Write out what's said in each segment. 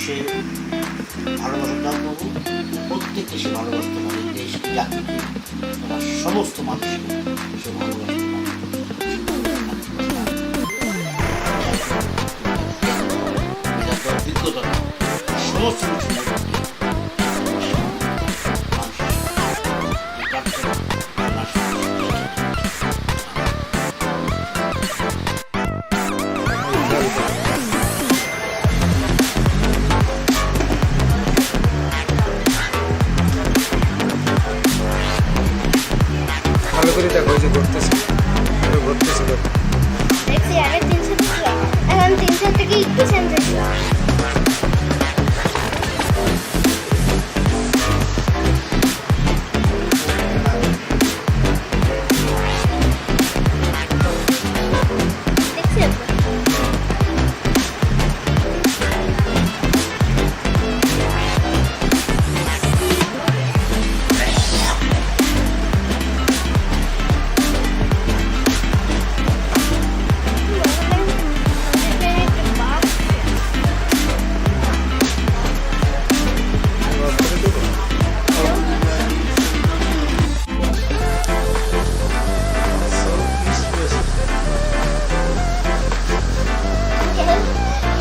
সে ভালোবাসা দান করবো, প্রত্যেককে সে ভালোবাসতে পারে, দেশকে, জাতিকে, তোমার সমস্ত মানুষকে সে ভালোবাসতে পারে। অভিজ্ঞতা সমস্ত কিছু ভালো করে দেখো, ওই যে ঘুরতেছে ঘুরতেছে দেখছি আগে 300 ছিল, এখন 300 থেকে একটু চেঞ্জ হয়েছে।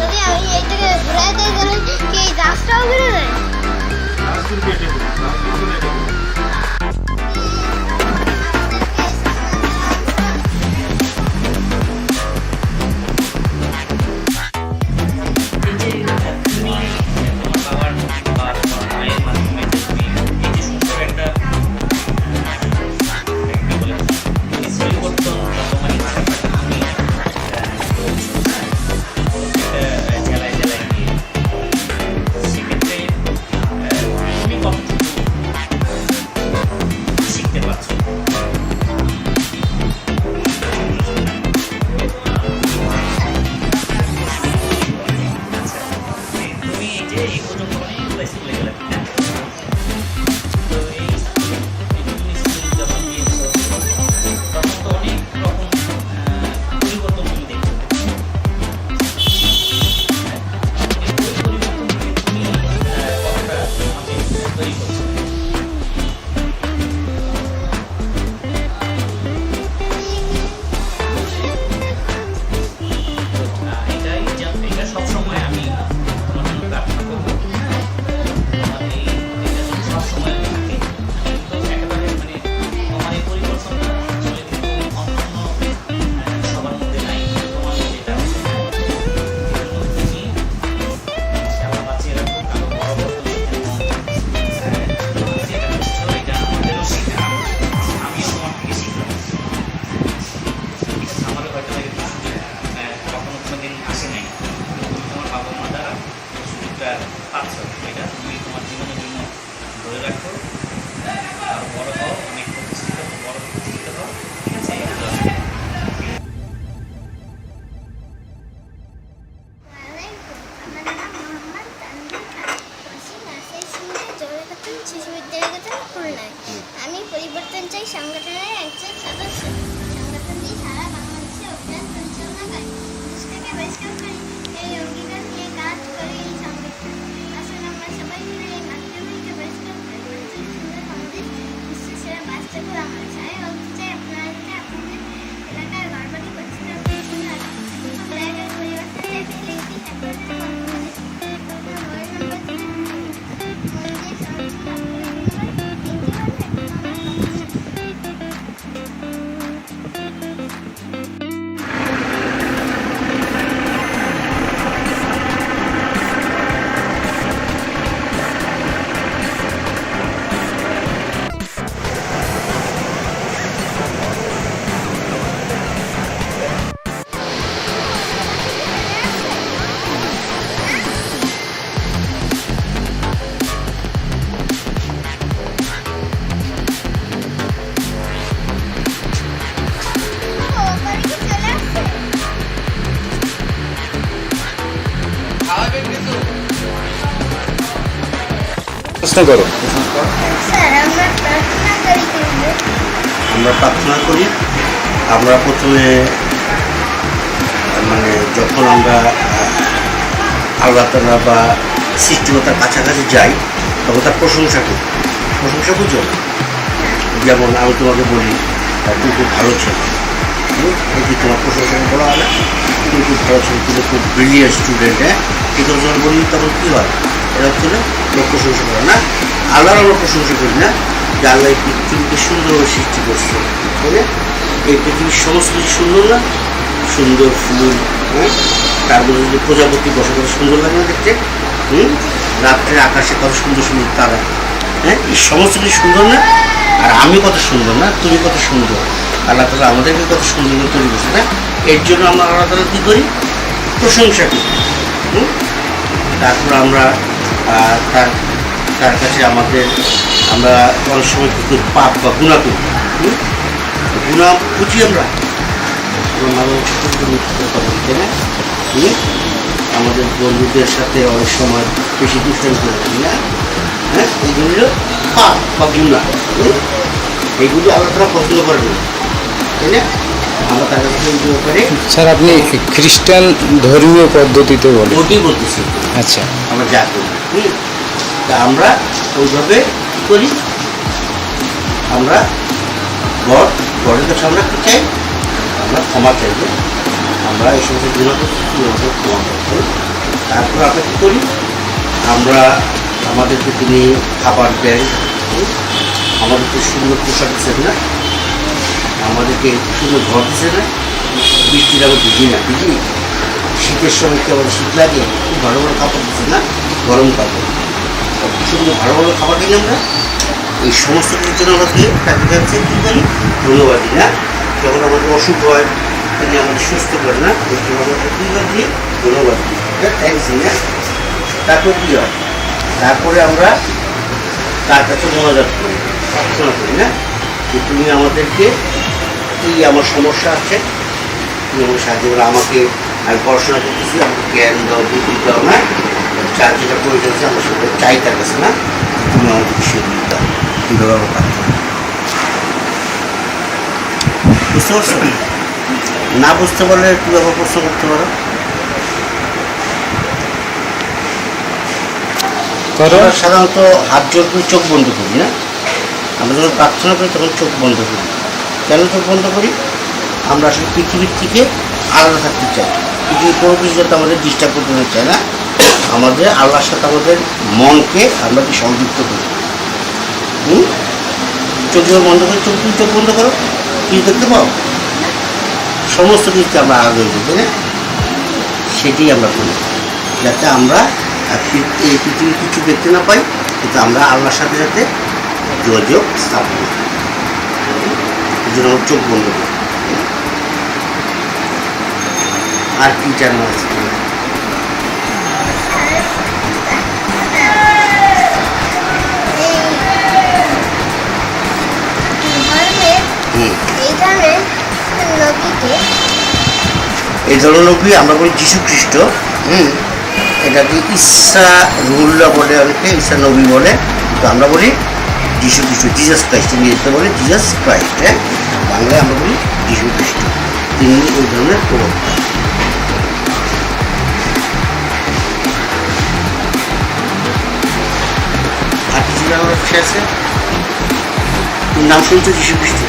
যদি আমি এইটাকে ঘুরাই দিই তাহলে কি এই গাছটাও ঘুরে যায়? আমি পরিবর্তন চাই সংগঠনের একজন সদস্য। সংগঠনটি সারা বাংলাদেশে অভিযান পরিচালনা করে, দেশটাকে পরিষ্কার করে, এই অঙ্গীকার নিয়ে কাজ করে এই সংগঠন। আসলে আমরা সবাই মিলে এই মাতৃভূমিকে পরিষ্কার করে পরিচয় সুন্দর বাংলাদেশ বিশ্বের সেরা 5টা ঘোরা মানুষ। আমি বলতে চাই আপনাদেরকে আপনাদের এলাকার ঘরবাড়ি পরিষ্কার পরিচ্ছন্ন রাখুন। জায়গায় পরিবর্তন চাই ফেলে একটি প্রশ্ন করো। আমরা প্রার্থনা করি। আমরা প্রথমে মানে যখন আমরা আল্লাহ তাআলা বা সৃষ্টিকর্তার কাছাকাছি যাই তখন তার প্রশংসা করি। প্রশংসা বুঝো? যেমন আমি তোমাকে বলি তুমি খুব ভালো ছেলে, এই যে তোমার প্রশংসা বলা হয় না, তুমি খুব ভালো ছেলে, তুমি খুব ব্রিলিয়েন্ট স্টুডেন্ট। হ্যাঁ, কিন্তু যখন বলি তখন কী হয়? এটা হচ্ছে না লোক প্রশংসা করে না, আল্লাহর আমরা প্রশংসা করি না যে আল্লাহ এই পৃথিবীকে সুন্দরভাবে সৃষ্টি করছে। তাই না? এই পৃথিবীর সমস্ত কিছু সুন্দর না, সুন্দর ফুল, হ্যাঁ, তার মধ্যে যদি প্রজাপতি বসে কত সুন্দর লাগে না দেখতে, রাত্রে আকাশে কত সুন্দর সুন্দর তারা, হ্যাঁ, এই সমস্ত কিছু সুন্দর না? আর আমি কত সুন্দর না, তুমি কত সুন্দর, আল্লাহ তাআলা আমাদেরকে কত সুন্দর করে তৈরি করছে না? এর জন্য আমরা আল্লাহ তাআলা কী করি? প্রশংসা করি। তারপর আমরা তার তার কাছে আমরা অনেক সময় কী করি? পাপ বা গুনাহ করি। গুনাহ বুঝি আমরা কথা বলতে না, আমাদের বন্ধুদের সাথে অনেক সময় বেশি দুষ্টামি করে থাকি না, হ্যাঁ, এইগুলো পাপ বা গুনাহ, এইগুলো আল্লাহ তাআলা পছন্দ করে না, তাই না? আমরা তার কাছে ব্যাপারে স্যার আপনি খ্রিস্টান ধর্মীয় পদ্ধতিতে বলেন? ওটাই বলতেছি। আচ্ছা, আমরা যা করি, তা আমরা ওইভাবে কী করি? আমরা গডের কাছে আমরা কী চাই? আমরা ক্ষমা চাইব, আমরা এই সমস্ত গুনাহ করছি, আমাদের ক্ষমা করতে। তারপর আমরা কী করি? আমরা আমাদেরকে তিনি খাবার দেন, আমাদেরকে সুন্দর পোশাক দিচ্ছেন না, আমাদেরকে সুন্দর ঘর দিচ্ছে না, বৃষ্টির আমরা ভিজি না, ভিজি শীতের সময় কি আমাদের শীত লাগে, খুব ভালো ভালো কাপড় দিচ্ছে না, গরম কাপড়, সুন্দর ভালো ভালো খাবার দিই আমরা। এই সমস্ত কিছুর জন্য আমরা তাকে কাছে কী করি? ধন্যবাদ দিই না? যখন আমাদের অসুখ হয় তিনি আমাদের সুস্থ করেন না, এই জন্য আমরা কী দিই? ধন্যবাদ দিই, থ্যাংকস দিই না? তারপর কী হয়? তারপরে আমরা তার কাছে মোনাজাত করি, প্রার্থনা করি না যে তুমি আমাদেরকে, এই আমার সমস্যা আছে, তুমি আমাকে সাহায্য করো, আমাকে আমি পড়াশোনা করতেছি, আমাকে জ্ঞান দাও, বুদ্ধি দাও না, যার যেটা প্রয়োজন আছে আমরা সেটা চাই তার কাছে না, তুমি আমাকে বিষয় দিয়ে দাও, এইভাবে আমরা প্রার্থনা করি। বুঝতে পারছো? না বুঝতে পারলে তুমি আবার প্রশ্ন করতে পারো। আমরা সাধারণত হাত জোর করে চোখ বন্ধ করি না, আমরা যখন প্রার্থনা করি তখন চোখ বন্ধ করি। কেন চোখ বন্ধ করি? আমরা আসলে পৃথিবীর থেকে আলাদা থাকতে চাই, পৃথিবীর কোনো কিছু যাতে আমাদের ডিস্টার্ব করতে না চাই না, আমাদের আল্লাহর সাথে আমাদের মনকে আমরা কি সংযুক্ত করি। চোখ যখন বন্ধ করি, চোখ বন্ধ করো, কিছু দেখতে পাও? সমস্ত কিছুতে আমরা আলাদা হয়ে যাই না, সেটাই আমরা করি যাতে আমরা এই পৃথিবীর কিছু দেখতে না পাই, কিন্তু আমরা আল্লাহর সাথে সাথে যোগাযোগ স্থাপন করি। এই জন্য আমার চোখ বন্ধ করি। আর কি জানার আছে? এই ধরনের নবী আমরা বলি যীশু খ্রিস্ট, এটাকে ঈসা রুহুল্লাহ বলে, অনেকে ঈসা নবী বলে, তো আমরা বলি যীশু খ্রিস্ট, জিজাস ক্রাইস্ট, ইংরেজিতে বলে জিজাস ক্রাইস্ট, হ্যাঁ, বাংলায় আমরা বলি যীশু খ্রিস্ট। তিনি ওই ধরনের প্রবক্তা। আর কিছু জানার ইচ্ছা আছে? নাম শুনছো যীশু খ্রিস্ট?